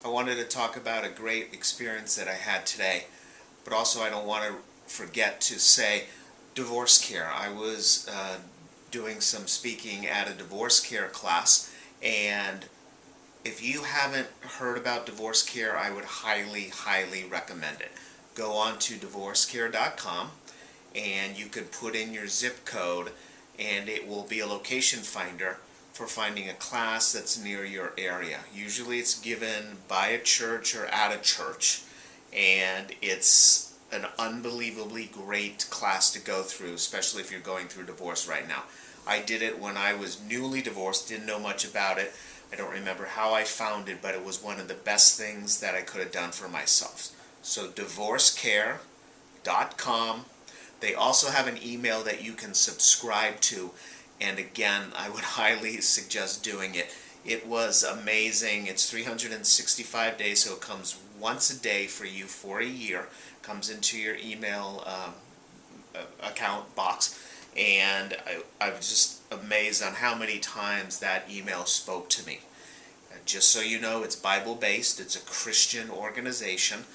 I wanted to talk about a great experience that I had today, but also I don't want to forget to say divorce care. I was doing some speaking at a divorce care class, and if you haven't heard about divorce care, I would highly, highly recommend it. Go on to divorcecare.com and you can put in your zip code, and it will be a location finder for finding a class that's near your area. Usually it's given by a church or at a church, and it's an unbelievably great class to go through, especially if you're going through divorce right now. I did it when I was newly divorced, didn't know much about it. I don't remember how I found it, but it was one of the best things that I could have done for myself. So divorcecare.com. They also have an email that you can subscribe to, and again, I would highly suggest doing it. It was amazing. It's 365 days, so it comes once a day for you for a year. Comes into your email account box, and I was just amazed on how many times that email spoke to me. Just so you know, it's Bible-based. It's a Christian organization,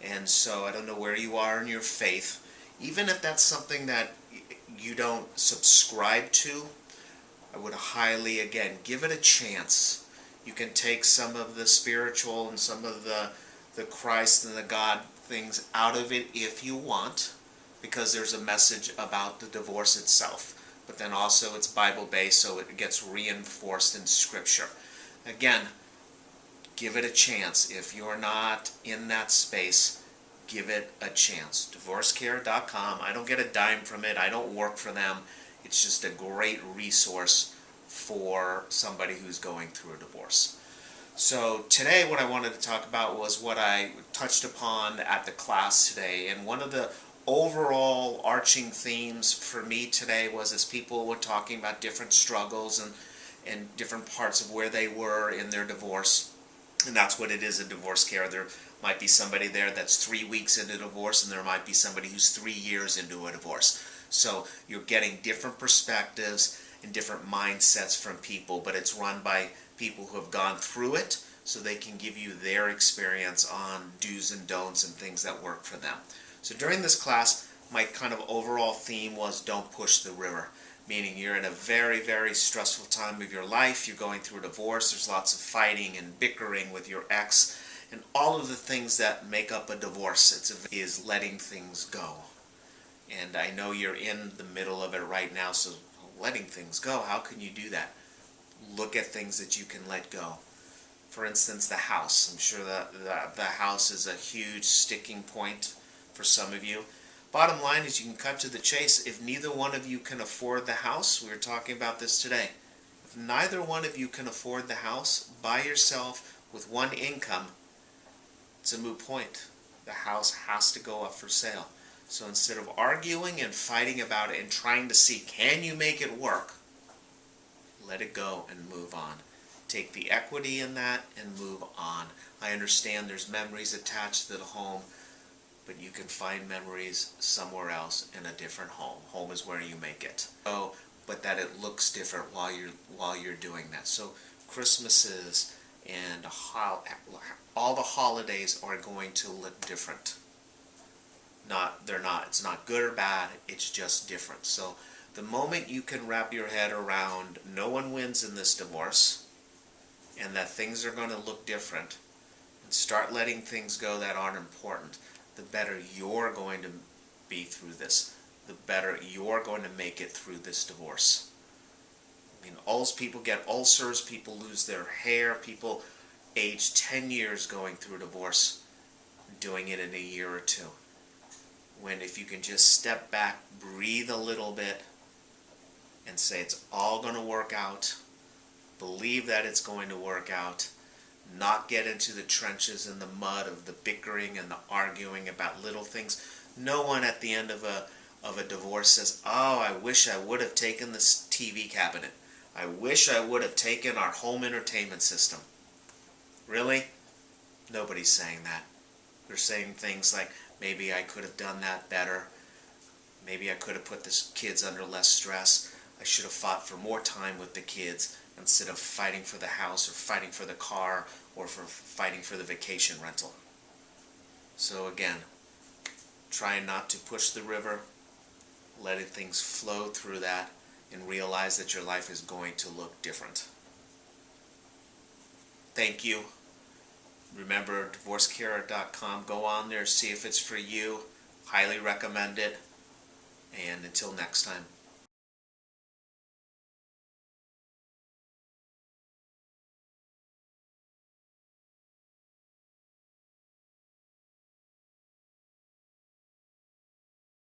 and so I don't know where you are in your faith. Even if that's something that you don't subscribe to, I would highly, again, give it a chance. You can take some of the spiritual and some of the Christ and the God things out of it if you want, because there's a message about the divorce itself. But then also it's Bible-based, so it gets reinforced in Scripture. Again, give it a chance. If you're not in that space, give it a chance. Divorcecare.com. I don't get a dime from it. I don't work for them. It's just a great resource for somebody who's going through a divorce. So today what I wanted to talk about was what I touched upon at the class today. And one of the overall arching themes for me today was, as people were talking about different struggles and different parts of where they were in their divorce. And that's what it is, a divorce care. There might be somebody there that's 3 weeks into divorce, and there might be somebody who's 3 years into a divorce. So you're getting different perspectives and different mindsets from people, but it's run by people who have gone through it, so they can give you their experience on do's and don'ts and things that work for them. So during this class, my kind of overall theme was don't push the river. Meaning you're in a very, very stressful time of your life, you're going through a divorce, there's lots of fighting and bickering with your ex, and all of the things that make up a divorce is letting things go. And I know you're in the middle of it right now, so letting things go, how can you do that? Look at things that you can let go. For instance, the house. I'm sure that the house is a huge sticking point for some of you. Bottom line is, you can cut to the chase. If neither one of you can afford the house, we were talking about this today. If neither one of you can afford the house by yourself with one income, it's a moot point. The house has to go up for sale. So instead of arguing and fighting about it and trying to see, can you make it work, let it go and move on. Take the equity in that and move on. I understand there's memories attached to the home, but you can find memories somewhere else in a different home. Home is where you make it. So, but that it looks different while you're doing that. So Christmases and all the holidays are going to look different. They're not. It's not good or bad. It's just different. So the moment you can wrap your head around no one wins in this divorce, and that things are going to look different, and start letting things go that aren't important, the better you're going to be through this, the better you're going to make it through this divorce. I mean, people get ulcers, people lose their hair, people age 10 years going through a divorce, doing it in a year or two. When if you can just step back, breathe a little bit, and say it's all going to work out, believe that it's going to work out, not get into the trenches and the mud of the bickering and the arguing about little things. No one at the end of a divorce says, oh, I wish I would have taken this TV cabinet. I wish I would have taken our home entertainment system. Really? Nobody's saying that. They're saying things like, maybe I could have done that better. Maybe I could have put the kids under less stress. I should have fought for more time with the kids instead of fighting for the house or fighting for the car or for fighting for the vacation rental. So again, try not to push the river, letting things flow through that, and realize that your life is going to look different. Thank you. Remember, divorcecare.com. Go on there, see if it's for you. Highly recommend it. And until next time.